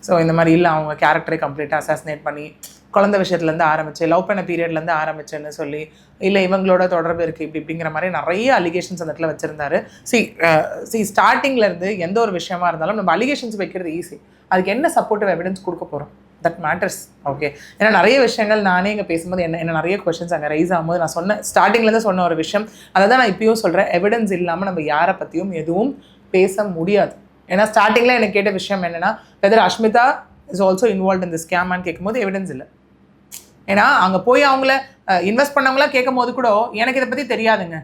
So இந்த மாதிரி இல்லை அவங்க கேரக்டரை கம்ப்ளீட்டாக அசாசினேட் பண்ணி குழந்தை விஷயத்துலேருந்து ஆரம்பிச்சு லவ் பண்ண பீரியட்லேருந்து ஆரம்பிச்சுன்னு சொல்லி இல்லை இவங்களோட தொடர்பு இருக்குது இப்படிங்கிற மாதிரி நிறைய அலிகேஷன்ஸ் அந்த இடத்துல வச்சுருந்தாரு. ஸ்டார்டிங்லேருந்து எந்த ஒரு விஷயமா இருந்தாலும் நம்ம அலிகேஷன்ஸ் வைக்கிறது ஈஸி, அதுக்கு என்ன சப்போர்ட்டிவ் எவிடன்ஸ் கொடுக்க போகிறோம், தட் மேட்டர்ஸ். ஓகே, ஏன்னா நிறைய விஷயங்கள் நானே இங்கே பேசும்போது என்ன நிறைய கொஷின்ஸ் அங்கே ரைஸ் ஆகும்போது நான் சொன்ன ஸ்டார்டிங்லேருந்து சொன்ன ஒரு விஷயம் அதை தான் நான் இப்பயும் சொல்கிறேன், எவிடன்ஸ் இல்லாமல் நம்ம யாரை பற்றியும் எதுவும் பேச முடியாது. ஏன்னா ஸ்டார்டிங்கில் எனக்கு கேட்ட விஷயம் என்னென்னா whether Ashmita is also involve இந்த ஸ்கேமான்னு கேட்கும்போது எவிடன்ஸ் இல்லை. ஏன்னா அங்கே போய் அவங்கள இன்வெஸ்ட் பண்ணவங்களாம் கேட்கும் போது கூட எனக்கு இதை பற்றி தெரியாதுங்க,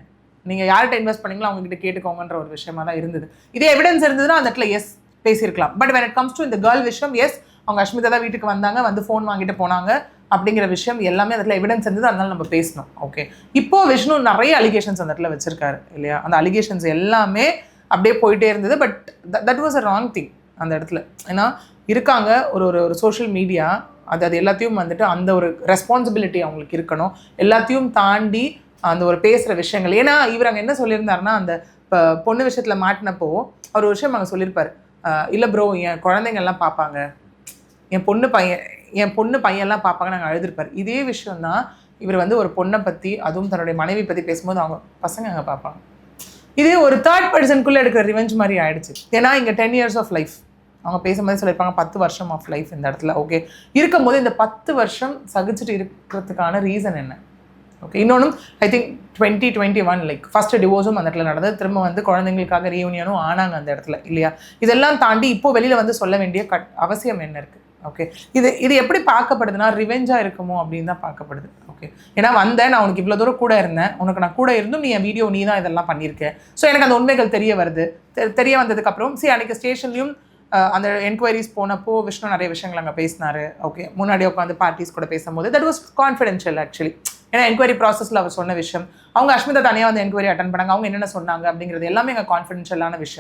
நீங்கள் யார்கிட்ட இன்வெஸ்ட் பண்ணீங்களோ அவங்ககிட்ட கேட்டுக்கோங்கன்ற ஒரு விஷயமா தான் இருந்தது. இதே எவிடன்ஸ் இருந்ததுன்னா அந்த இடத்துல எஸ் பேசியிருக்கலாம். But when it comes to இந்த கேர்ள் விஷயம், எஸ் அவங்க அஷ்மிதா தான் வீட்டுக்கு வந்தாங்க, வந்து ஃபோன் வாங்கிட்டு போனாங்க அப்படிங்கிற விஷயம் எல்லாமே அதில் எவிடன்ஸ் இருந்தது, அதனால நம்ம பேசணும். ஓகே, இப்போ விஷ்ணு நிறைய அலிகேஷன்ஸ் அந்த இடத்துல வச்சிருக்காரு இல்லையா, அந்த அலிகேஷன்ஸ் எல்லாமே அப்படியே போயிட்டே இருந்தது. But that was a wrong thing அந்த இடத்துல. ஏன்னா இருக்காங்க ஒரு சோஷியல் மீடியா, அது எல்லாத்தையும் வந்துட்டு அந்த ஒரு ரெஸ்பான்சிபிலிட்டி அவங்களுக்கு இருக்கணும், எல்லாத்தையும் தாண்டி அந்த ஒரு பேசுகிற விஷயங்கள். ஏன்னா இவர் அங்கே என்ன சொல்லியிருந்தாருன்னா அந்த பொண்ணு விஷயத்தில் மாட்டினப்போ அவர் ஒரு விஷயம் அங்கே சொல்லியிருப்பார், இல்லை ப்ரோ என் குழந்தைங்கள்லாம் பார்ப்பாங்க, என் பொண்ணு பையன்லாம் பார்ப்பாங்க, நாங்கள் அழுதுருப்பார். இதே விஷயம்தான் இவர் வந்து ஒரு பொண்ணை பற்றி அதுவும் தன்னுடைய மனைவி பற்றி பேசும்போது அவங்க பசங்க அங்கே பார்ப்பாங்க. இதே ஒரு தேர்ட் பர்சனுக்குள்ளே எடுக்கிற ரிவெஞ்ச் மாதிரி ஆயிடுச்சு. ஏன்னா இங்கே 10 years ஆஃப் லைஃப் அவங்க பேசும்போது சொல்லியிருப்பாங்க, 10 வருஷம் ஆஃப் லைஃப் இந்த இடத்துல. ஓகே, இருக்கும்போது இந்த 10 வருஷம் சகிச்சுட்டு இருக்கிறதுக்கான ரீசன் என்ன? ஓகே, இன்னொன்று ஐ திங்க் 2021 லைக் ஃபர்ஸ்ட் டிவோர்ஸும் அந்த இடத்துல நடந்தது, திரும்ப வந்து குழந்தைங்களுக்காக ரீயூனியனும் ஆனாங்க அந்த இடத்துல இல்லையா. இதெல்லாம் தாண்டி இப்போ வெளியில் வந்து சொல்ல வேண்டிய அவசியம் என்ன இருக்குது? ஓகே, இது எப்படி பார்க்கப்படுதுன்னா ரிவெஞ்சாக இருக்குமோ அப்படின்னு தான் பார்க்கப்படுது. ஓகே, ஏன்னா வந்தேன் நான் உனக்கு இவ்வளோ தூரம் கூட இருந்தேன், உனக்கு நான் கூட இருந்தும் நீ என் வீடியோ நீ தான் இதெல்லாம் பண்ணியிருக்கேன், ஸோ எனக்கு அந்த உண்மைகள் தெரிய வருது. தெரிய வந்ததுக்கப்புறம் அன்றைக்கி ஸ்டேஷன்லையும் அந்த என்கொயரிஸ் போனப்போ விஷ்ணு நிறைய விஷயங்கள் அங்கே பேசினார். ஓகே, முன்னாடி உட்காந்து பார்ட்டிஸ் கூட பேசும்போது தட் வாஸ் கான்ஃபிடென்ஷியல் ஆக்சுவலி. ஏன்னா என்கொயரி ப்ராசஸில் அவர் சொன்ன விஷயம், அவங்க அஷ்மிதா தனியாக வந்து என்கொயரி அட்டன் பண்ணாங்க, அவங்க என்னென்ன சொன்னாங்க அப்படிங்கிறது எல்லாமே எங்கள் கான்ஃபிடென்ஷியலான விஷயம்.